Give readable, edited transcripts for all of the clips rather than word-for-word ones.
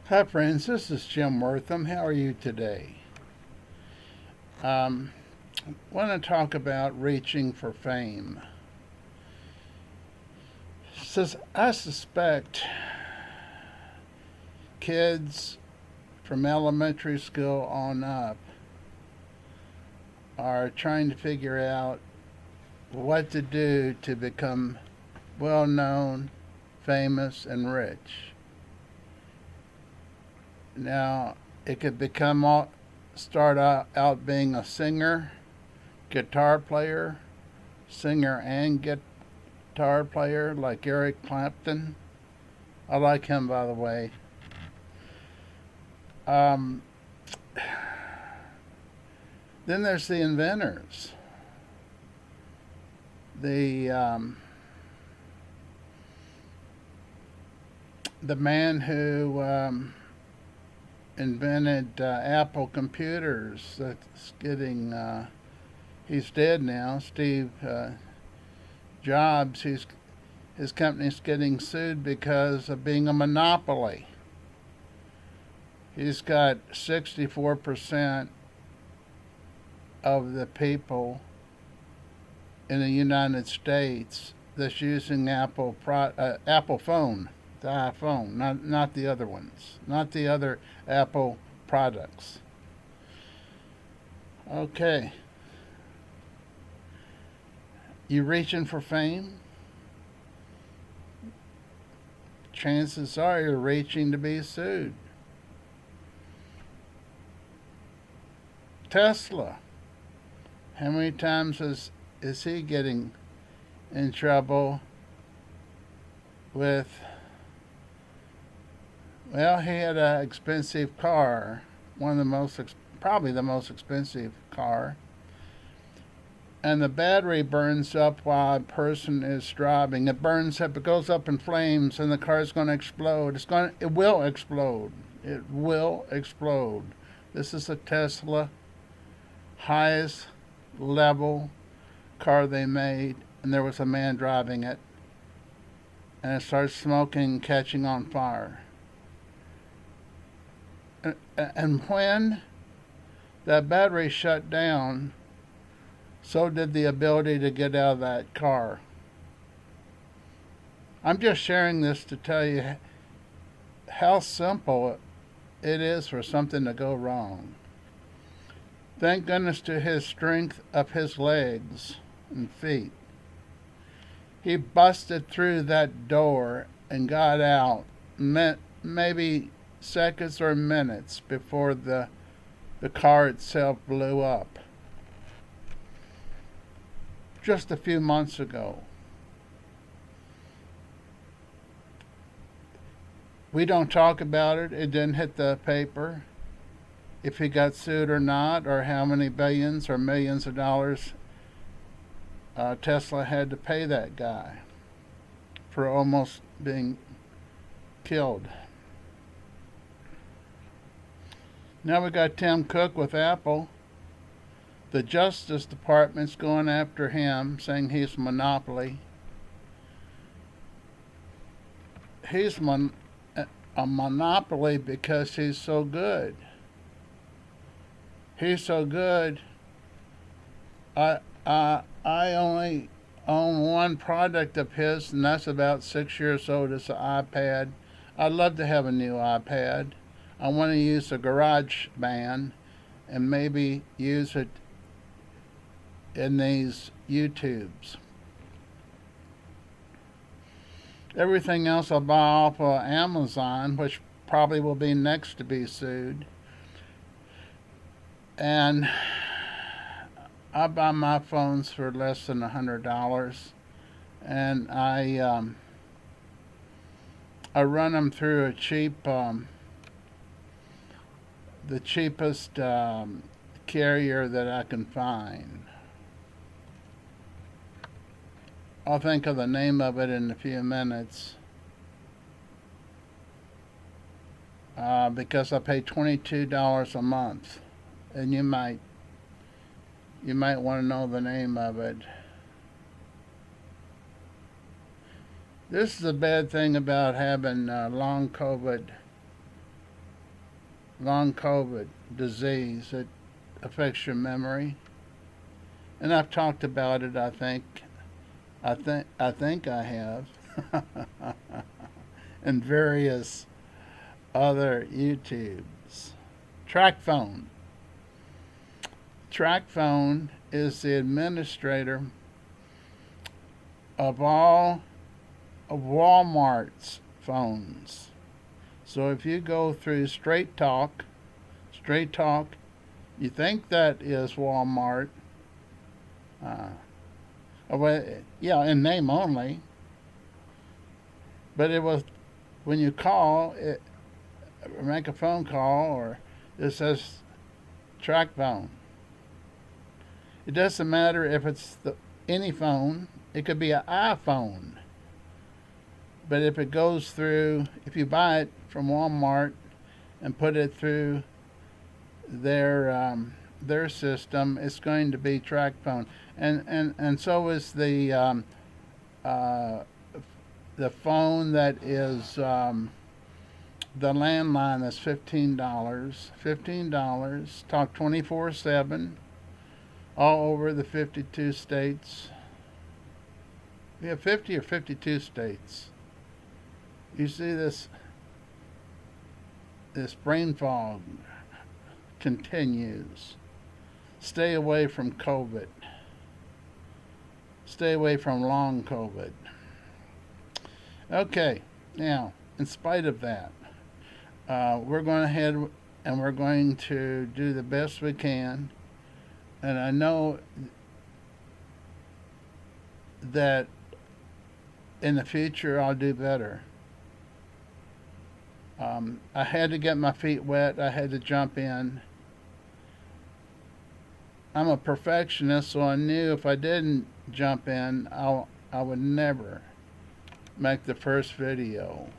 Hi, friends. This is Jim Wortham. How are you today? Um, want to talk about reaching for fame. Says I suspect kids from elementary school on up are trying to figure out what to do to become well known, famous, and rich. Now, it could start out being a singer, guitar player, singer and guitar player like Eric Clapton. I like him, by the way. Um, then there's the inventors. The the man who invented Apple computers. That's getting he's dead now. Steve Jobs. His company's getting sued because of being a monopoly. He's got 64% of the people in the United States that's using Apple phone, the iPhone, not the other ones, not the other Apple products. Okay, you reaching for fame? Chances are you're reaching to be sued. Tesla. How many times is he getting in trouble with? Well, he had an expensive car, one of the probably the most expensive car, and the battery burns up while a person is driving. It burns up, it goes up in flames, and the car is going to explode. It will explode. It will explode. This is a Tesla, highest level car they made, and there was a man driving it, and it started smoking, catching on fire. And when that battery shut down, so did the ability to get out of that car. I'm just sharing this to tell you how simple it is for something to go wrong. Thank goodness to his strength of his legs and feet. He busted through that door and got out, maybe seconds or minutes before the car itself blew up. Just a few months ago. We don't talk about it. It didn't hit the paper. If he got sued or not, or how many billions or millions of dollars Tesla had to pay that guy for almost being killed. Now we got Tim Cook with Apple. The Justice Department's going after him, saying he's a monopoly. He's a monopoly because he's so good. He's so good. I only own one product of his, and that's about 6 years old. It's an iPad. I'd love to have a new iPad. I want to use a garage band and maybe use it in these YouTubes. Everything else I'll buy off of Amazon, which probably will be next to be sued. And I buy my phones for less than $100, and I run them through the cheapest carrier that I can find. I'll think of the name of it in a few minutes. Because I pay $22 a month, and you might want to know the name of it. This is a bad thing about having long COVID long COVID disease that affects your memory. And I've talked about it, I think. I think I have. And various other YouTubes. TracFone. TracFone is the administrator of all of Walmart's phones. So if you go through Straight Talk, you think that is Walmart. Uh, well, yeah, in name only. But it was when you call, make a phone call, or it says TracFone. It doesn't matter if it's any phone. It could be an iPhone. But if it goes through, if you buy it from Walmart and put it through their system, it's going to be TracFone, and so is the phone that is the landline. That's $15. $15. Talk 24/7, all over the 52 states. We have 50 or 52 states. You see this brain fog continues. Stay away from COVID. Stay away from long COVID. Okay, now, in spite of that, we're going ahead and we're going to do the best we can. And I know that in the future I'll do better. I had to get my feet wet. I had to jump in. I'm a perfectionist, so I knew if I didn't jump in, I would never make the first video.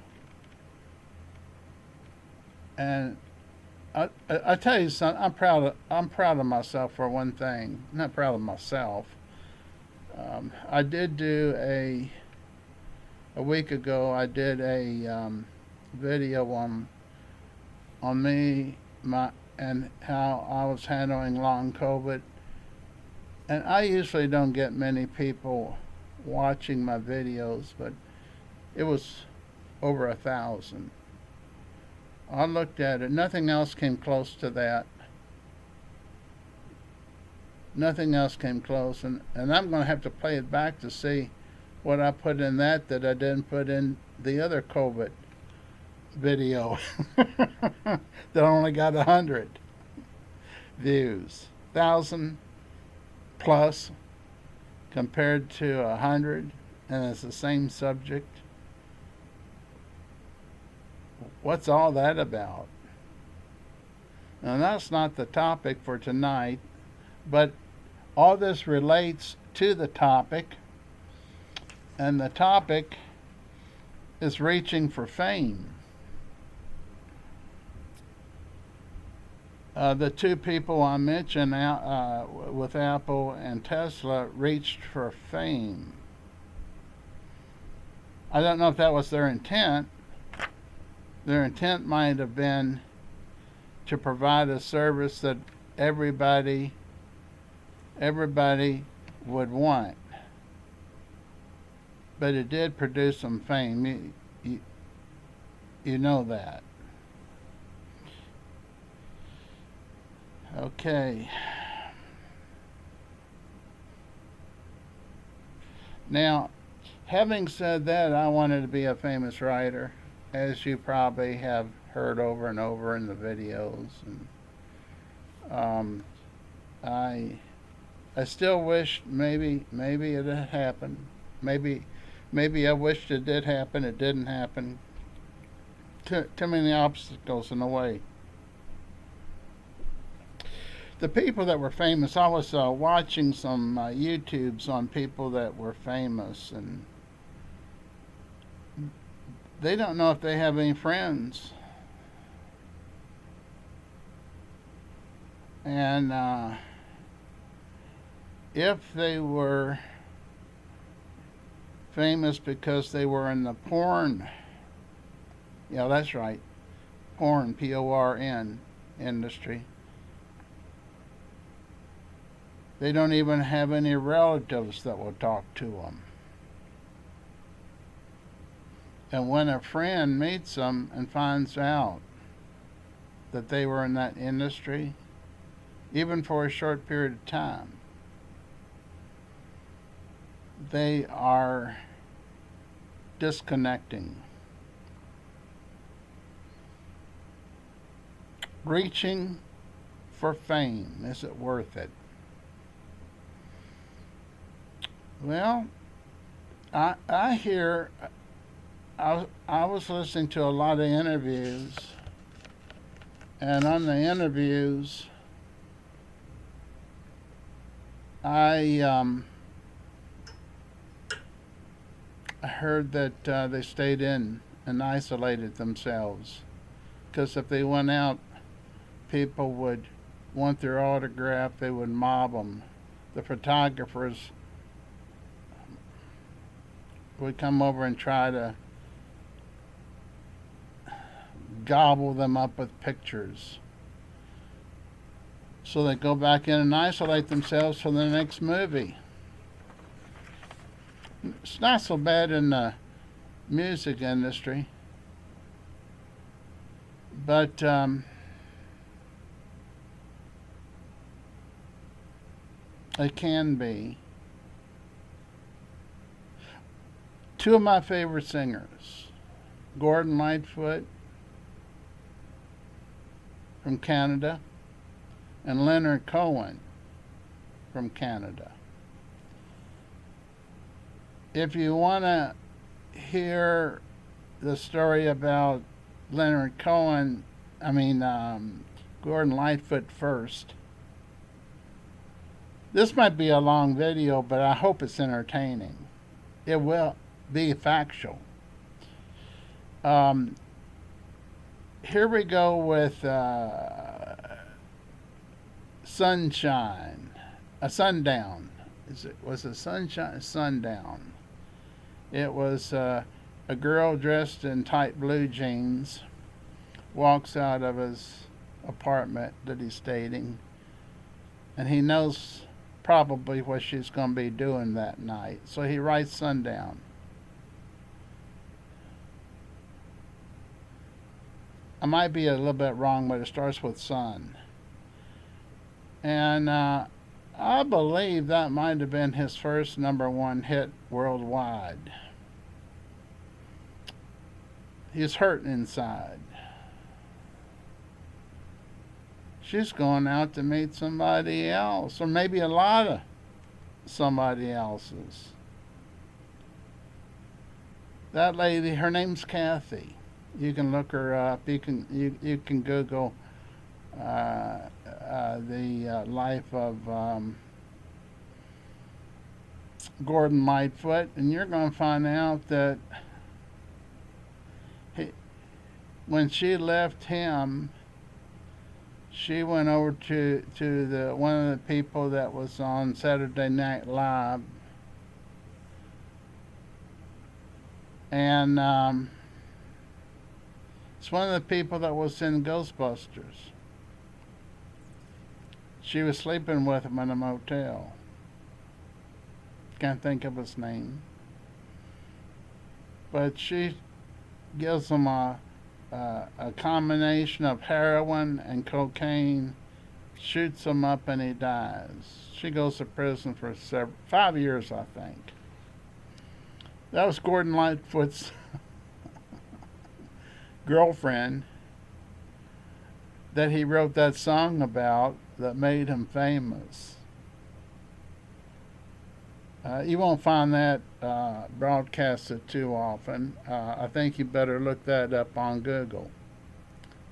And I tell you something. I'm proud of myself for one thing. I'm not proud of myself. I did do a week ago. I did a video on me, and how I was handling long COVID. And I usually don't get many people watching my videos, but it was over 1,000. I looked at it. Nothing else came close to that. Nothing else came close. And I'm going to have to play it back to see what I put in that I didn't put in the other COVID video that only got 100 views. 1,000 plus compared to 100, and it's the same subject. What's all that about? Now, that's not the topic for tonight, but all this relates to the topic, and the topic is reaching for fame. The two people I mentioned with Apple and Tesla reached for fame. I don't know if that was their intent. Their intent might have been to provide a service that everybody would want. But it did produce some fame. You know that. Okay. Now, having said that, I wanted to be a famous writer, as you probably have heard over and over in the videos. And I still wish maybe it had happened. Maybe I wished it did happen. It didn't happen. Too many obstacles in the way. The people that were famous, I was watching some YouTubes on people that were famous, and they don't know if they have any friends. And if they were famous because they were in the porn, yeah, that's right, porn, Porn, industry. They don't even have any relatives that will talk to them. And when a friend meets them and finds out that they were in that industry, even for a short period of time, they are disconnecting. Reaching for fame, is it worth it? Well, I hear, I was listening to a lot of interviews, and on the interviews, I heard that they stayed in and isolated themselves, because if they went out, people would want their autograph, they would mob them. The photographers would come over and try to gobble them up with pictures. So they go back in and isolate themselves for the next movie. It's not so bad in the music industry, but it can be. Two of my favorite singers, Gordon Lightfoot from Canada and Leonard Cohen from Canada. If you want to hear the story about Leonard Cohen, Gordon Lightfoot first. This might be a long video, but I hope it's entertaining. It will be factual. Here we go with Sunshine, Sundown. Was it Sunshine? Sundown. It was a girl dressed in tight blue jeans walks out of his apartment that he's staying, and he knows probably what she's going to be doing that night. So he writes Sundown. I might be a little bit wrong, but it starts with sun. And I believe that might have been his first #1 hit worldwide. He's hurting inside. She's going out to meet somebody else, or maybe a lot of somebody else's. That lady, her name's Kathy. You can look her up. You can Google the life of Gordon Lightfoot, and you're going to find out that when she left him, she went over to the one of the people that was on Saturday Night Live, and it's one of the people that was in Ghostbusters. She was sleeping with him in a motel. Can't think of his name. But she gives him a combination of heroin and cocaine, shoots him up, and he dies. She goes to prison for 5 years, I think. That was Gordon Lightfoot's girlfriend that he wrote that song about that made him famous. You won't find that broadcasted too often. I think you better look that up on Google.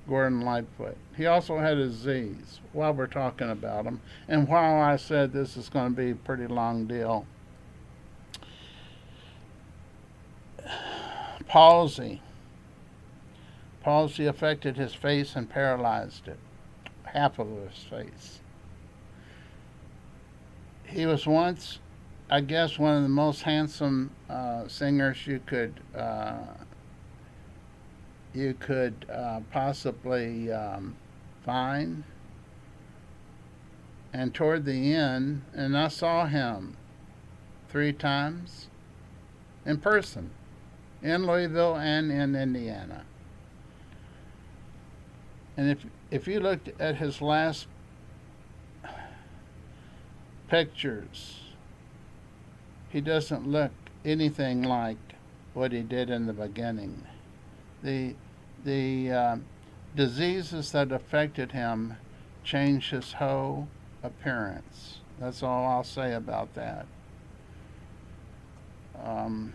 Gordon Lightfoot. He also had a disease, while we're talking about him. And while I said this is going to be a pretty long deal, palsy. Palsy affected his face and paralyzed it, half of his face. He was once, I guess, one of the most handsome singers you could possibly fine. And toward the end, and I saw him 3 times in person in Louisville and in Indiana. And if you looked at his last pictures, he doesn't look anything like what he did in the beginning. The diseases that affected him changed his whole appearance. That's all I'll say about that.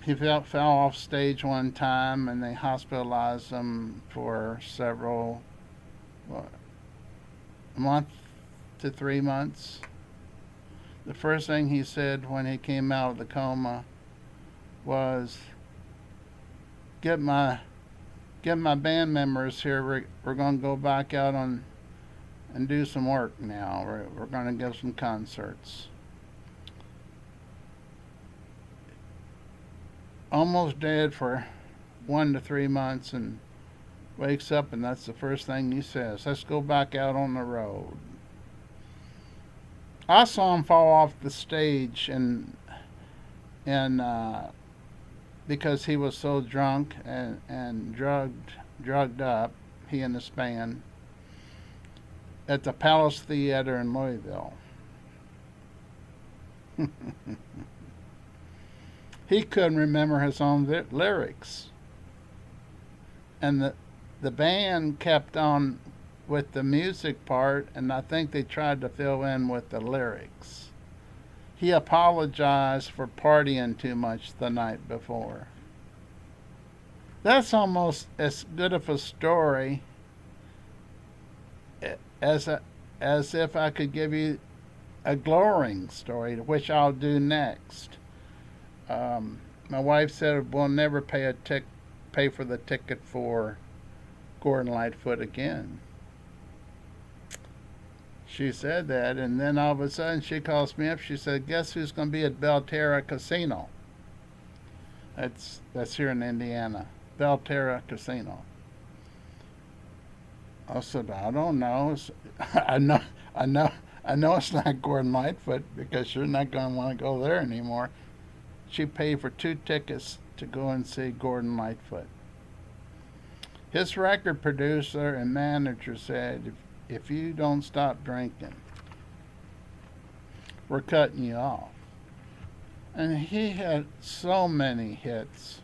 He fell off stage one time, and they hospitalized him for several a month to 3 months. The first thing he said when he came out of the coma was, "Get my band members here. We're going to go back out and do some work now. We're going to give some concerts." Almost dead for 1 to 3 months, and wakes up, and that's the first thing he says: "Let's go back out on the road." I saw him fall off the stage, and because he was so drunk and drugged up, he and his band, at the Palace Theater in Louisville. He couldn't remember his own lyrics, and the band kept on with the music part, and I think they tried to fill in with the lyrics. He apologized for partying too much the night before. That's almost as good of a story as if I could give you a glowing story, which I'll do next. My wife said we'll never pay for the ticket for Gordon Lightfoot again. She said that, and then all of a sudden she calls me up. She said, "Guess who's going to be at Belterra Casino?" That's here in Indiana. Belterra Casino. I said, "I don't know. I know it's not Gordon Lightfoot, because you're not going to want to go there anymore." She paid for 2 tickets to go and see Gordon Lightfoot. His record producer and manager said, if you don't stop drinking, we're cutting you off. And he had so many hits.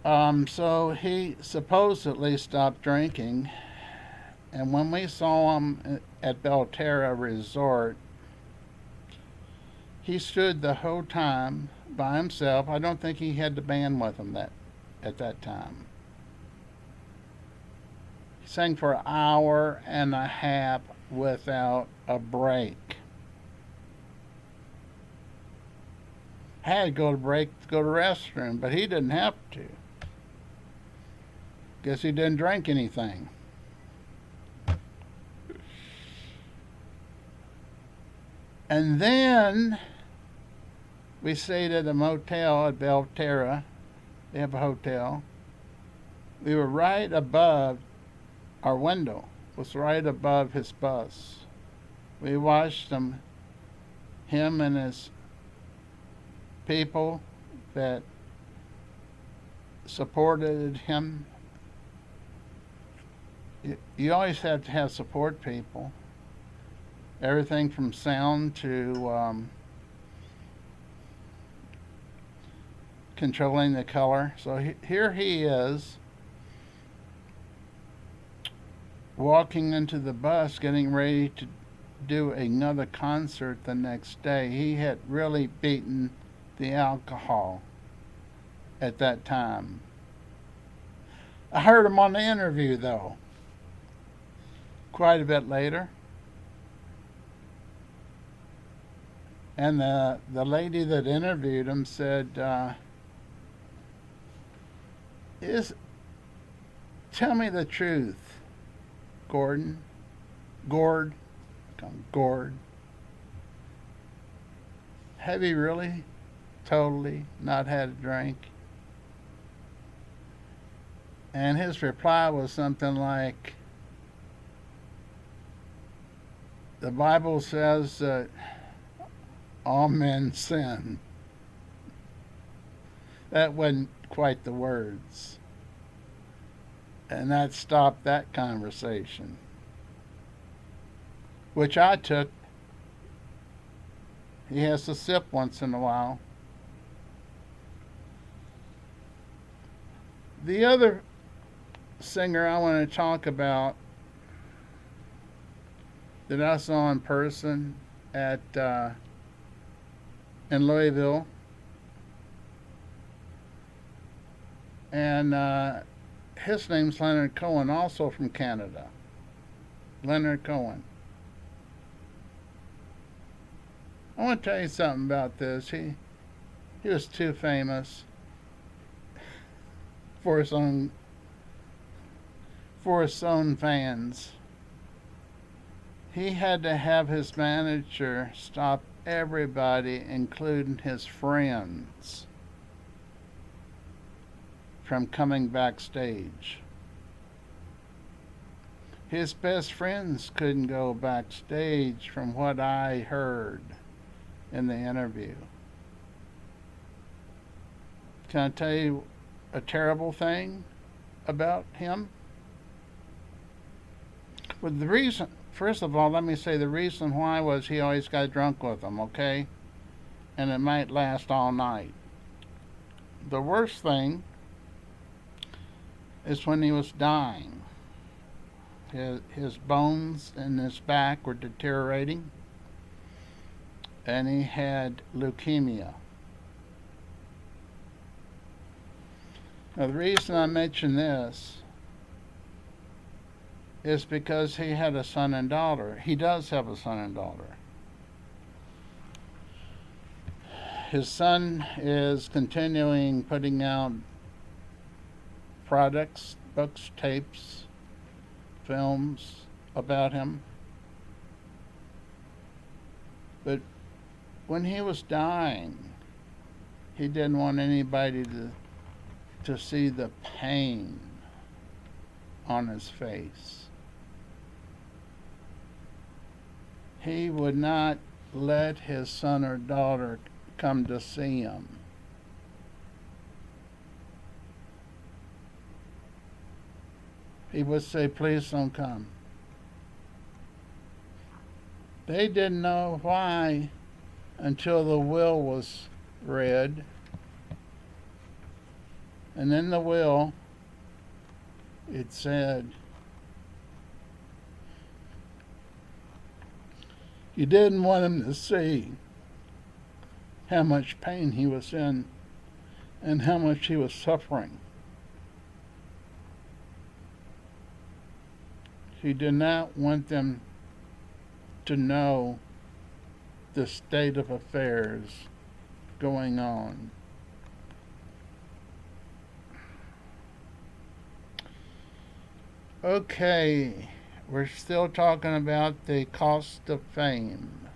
So he supposedly stopped drinking, and when we saw him at Belterra Resort, he stood the whole time by himself. I don't think he had the band with him at that time. He sang for an hour and a half without a break. I had to go to break to go to the restroom, but he didn't have to. Guess he didn't drink anything. And then we stayed at a motel at Belterra. They have a hotel. We were right above, our window was right above his bus. We watched him and his people that supported him. You always have to have support people. Everything from sound to controlling the color. So here he is, walking into the bus, getting ready to do another concert the next day. He had really beaten the alcohol at that time. I heard him on the interview, though, quite a bit later. And the lady that interviewed him said, tell me the truth, Gord. Have you really totally not had a drink? And his reply was something like, the Bible says that all men sin. That wasn't quite the words. And that stopped that conversation, which I took. He has to sip once in a while. The other singer I want to talk about that I saw in person at in Louisville, and his name's Leonard Cohen, also from Canada. Leonard Cohen. I want to tell you something about this. He was too famous for his own fans. He had to have his manager stop everybody, including his friends, from coming backstage. His best friends couldn't go backstage, from what I heard in the interview. Can I tell you a terrible thing about him? Well, the reason, first of all, let me say the reason why was he always got drunk with them, okay? And it might last all night. The worst thing is when he was dying. His bones in his back were deteriorating, and he had leukemia. Now, the reason I mention this is because he had a son and daughter. He does have a son and daughter. His son is continuing putting out products, books, tapes, films about him. But when he was dying, he didn't want anybody to see the pain on his face. He would not let his son or daughter come to see him. He would say, please don't come. They didn't know why until the will was read. And in the will, it said, you didn't want him to see how much pain he was in and how much he was suffering. He did not want them to know the state of affairs going on. Okay, we're still talking about the cost of fame.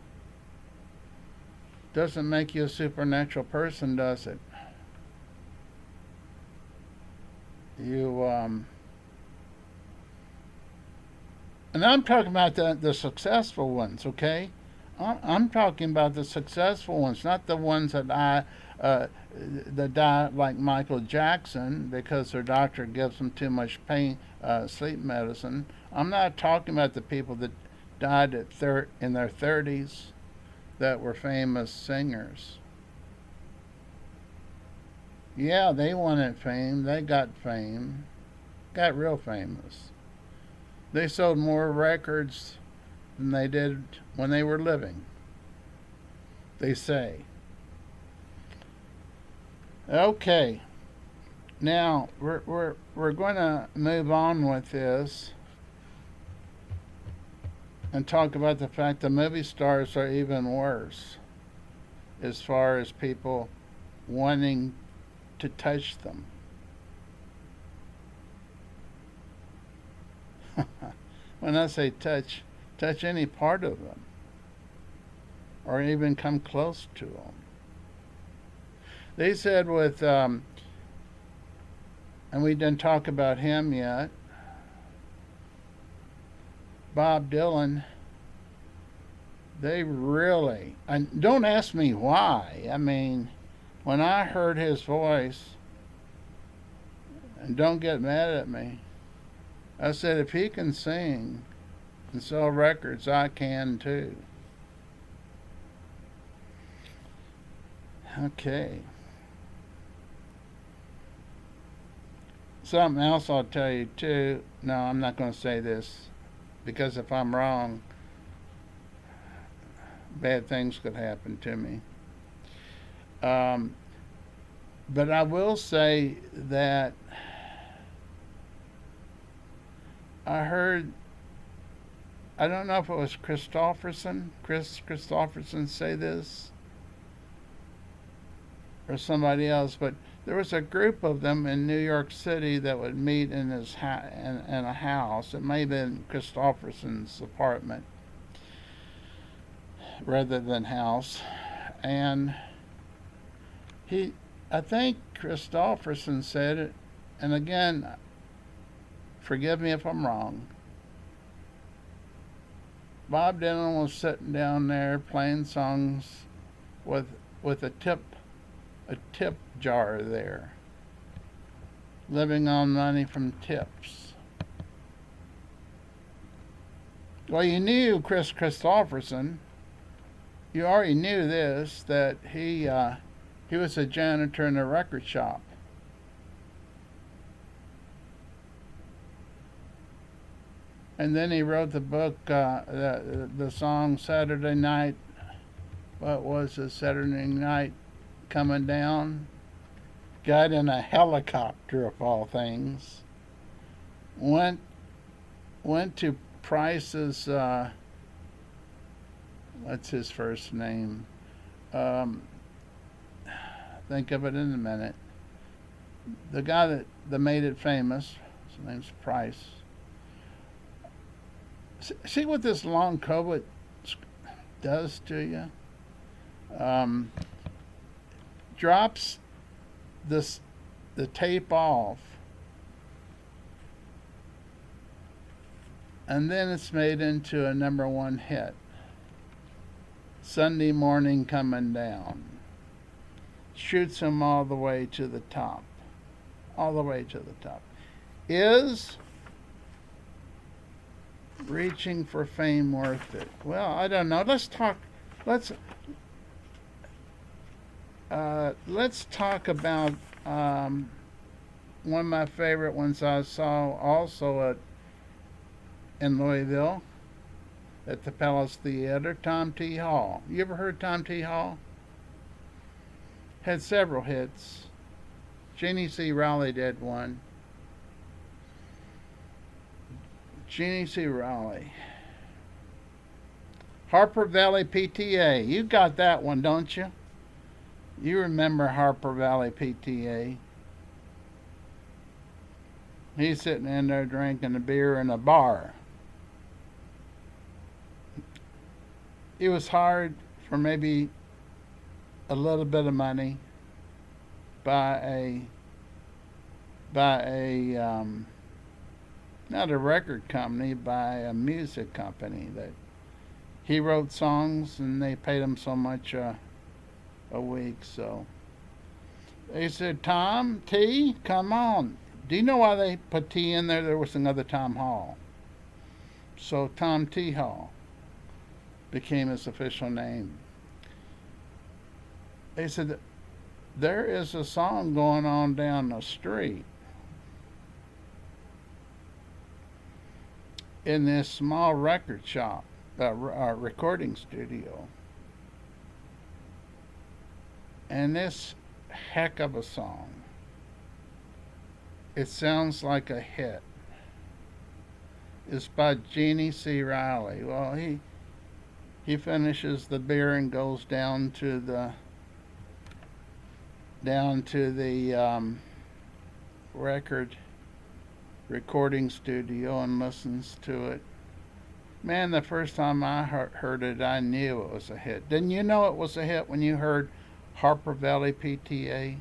Doesn't make you a supernatural person, does it? And I'm talking about the successful ones, okay? I'm talking about the successful ones, not the ones that die like Michael Jackson because their doctor gives them too much pain, sleep medicine. I'm not talking about the people that died in their 30s that were famous singers. Yeah, they wanted fame. They got fame. Got real famous. They sold more records than they did when they were living, they say. Okay, now we're going to move on with this and talk about the fact that movie stars are even worse as far as people wanting to touch them. When I say touch any part of them or even come close to them. They said with, and and we didn't talk about him yet, Bob Dylan. They really, and don't ask me why. I mean, when I heard his voice, and don't get mad at me, I said, if he can sing and sell records, I can too. Okay. Something else I'll tell you too. No, I'm not going to say this because if I'm wrong, bad things could happen to me. But I will say that I heard, I don't know if it was Chris Christopherson say this, or somebody else, but there was a group of them in New York City that would meet in in a house. It may have been Christopherson's apartment rather than house, and I think Christopherson said it, and again, forgive me if I'm wrong. Bob Dylan was sitting down there playing songs with a tip jar there, living on money from tips. Well, you knew Chris Christopherson. You already knew this, that he was a janitor in a record shop. And then he wrote the book, the song Saturday Night. What was it? Saturday Night Coming Down. Got in a helicopter of all things. Went to Price's. What's his first name? Think of it in a minute. The guy that made it famous. His name's Price. See what this long COVID does to you? Drops the tape off, and then it's made into a #1 hit. Sunday Morning Coming Down. Shoots him all the way to the top. All the way to the top. Is reaching for fame worth it? Well, I don't know. Let's talk about one of my favorite ones I saw also in Louisville at the Palace Theater, Tom T. Hall. You ever heard Tom T. Hall? Had several hits. Jeannie C. Rowley did one. Jeannie C. Rowley. Harper Valley PTA. You got that one, don't you? You remember Harper Valley PTA. He's sitting in there drinking a beer in a bar. It was hard for maybe a little bit of money by a not a record company, by a music company that he wrote songs and they paid him so much a week. So they said, Tom T, come on. Do you know why they put T in there? There was another Tom Hall. So Tom T Hall became his official name. They said, there is a song going on down the street in this small record shop, recording studio. And this heck of a song. It sounds like a hit. It's by Jeannie C. Rowley. Well, he finishes the beer and goes down to the recording studio and listens to it. Man, the first time I heard it, I knew it was a hit. Didn't you know it was a hit when you heard Harper Valley PTA?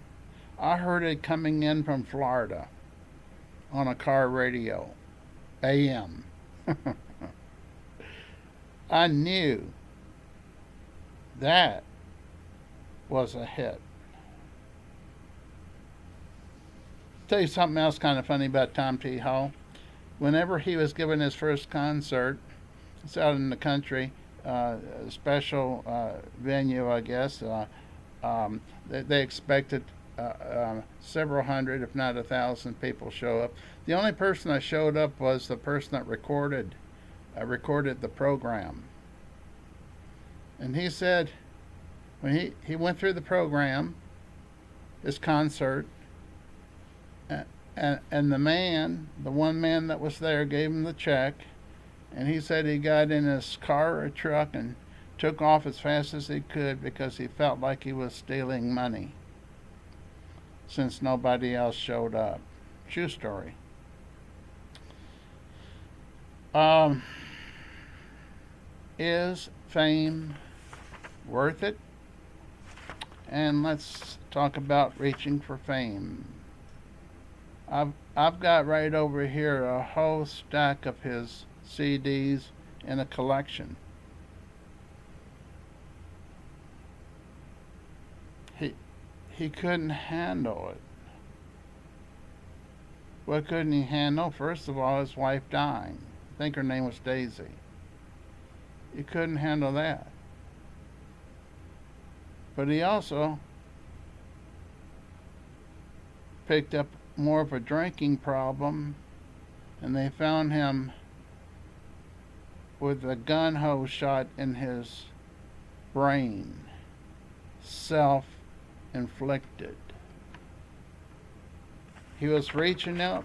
I heard it coming in from Florida. on a car radio, AM. I knew that was a hit. Tell you something else kind of funny about Tom T. Hall. Whenever he was giving his first concert, it's out in the country, a special venue, I guess. They expected several hundred, if not 1,000 people show up. The only person that showed up was the person that recorded the program. And he said when he went through the program, his concert, and the one man that was there gave him the check, and he said he got in his car or truck and took off as fast as he could because he felt like he was stealing money since nobody else showed up. True story. Is fame worth it? And let's talk about reaching for fame. I've got right over here a whole stack of his CDs in a collection. He couldn't handle it. What couldn't he handle? First of all, his wife dying. I think her name was Daisy. He couldn't handle that. But he also picked up more of a drinking problem, and they found him with a gun hose shot in his brain, self-inflicted. He was reaching out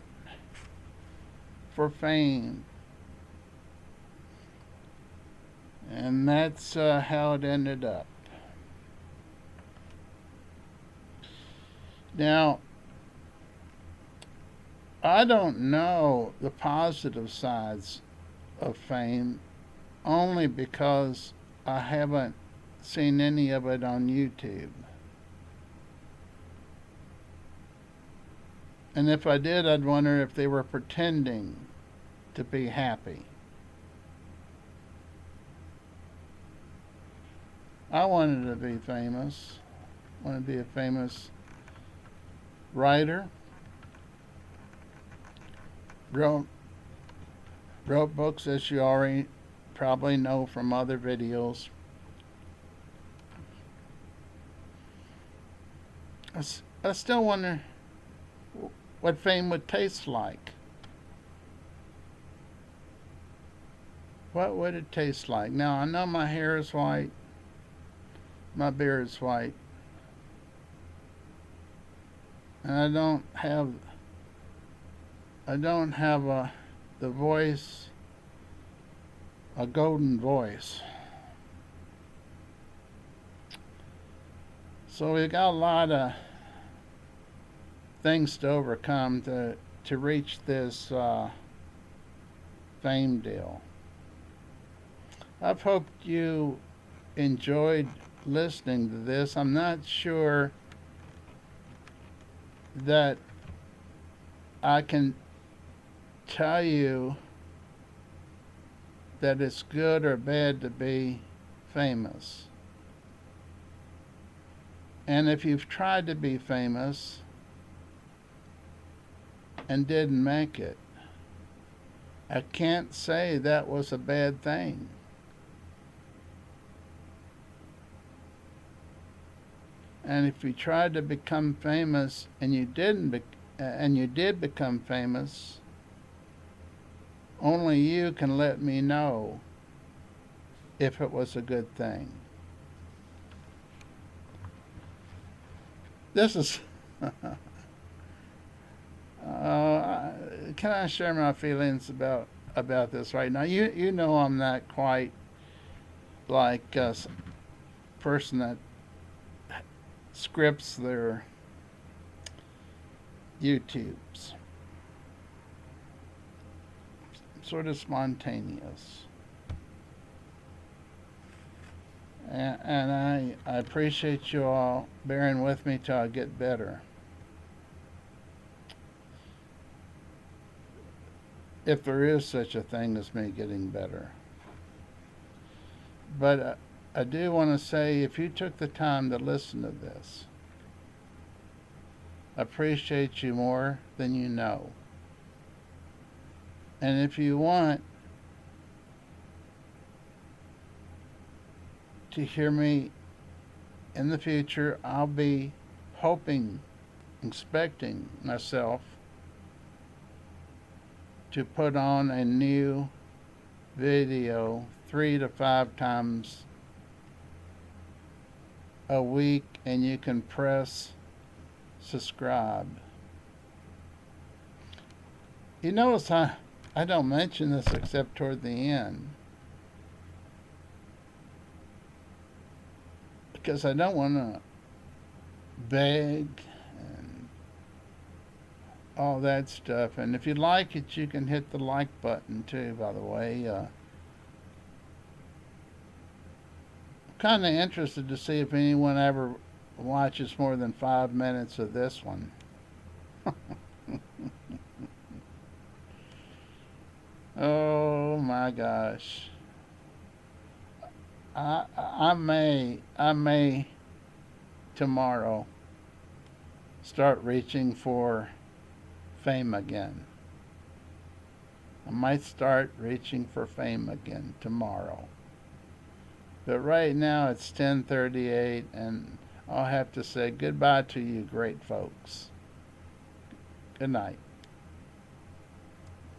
for fame, and that's how it ended up. Now, I don't know the positive sides of fame only because I haven't seen any of it on YouTube. And if I did, I'd wonder if they were pretending to be happy. I wanted to be famous. I wanted to be a famous writer. Wrote books, as you already probably know from other videos. I still wonder what fame would taste like. What would it taste like? Now, I know my hair is white, my beard is white, and I don't have the voice, a golden voice. So we got a lot of things to overcome to reach this fame deal. I've hoped you enjoyed listening to this. I'm not sure that I can tell you that it's good or bad to be famous. And if you've tried to be famous and didn't make it, I can't say that was a bad thing. And if you tried to become famous and you did become famous, only you can let me know if it was a good thing. This is can I share my feelings about this right now? You know I'm not quite like a person that scripts their YouTubes. Sort of spontaneous. And I appreciate you all bearing with me till I get better. if there is such a thing as me getting better. But I do want to say, if you took the time to listen to this, I appreciate you more than you know. And if you want to hear me in the future, I'll be hoping, expecting myself to put on a new video 3 to 5 times a week, and you can press subscribe. You notice I don't mention this except toward the end, because I don't want to beg and all that stuff. And if you like it, you can hit the like button too, by the way. I'm kind of interested to see if anyone ever watches more than 5 minutes of this one. Oh my gosh. I may tomorrow start reaching for fame again. I might start reaching for fame again tomorrow. But right now it's 10:38, and I'll have to say goodbye to you great folks. Good night.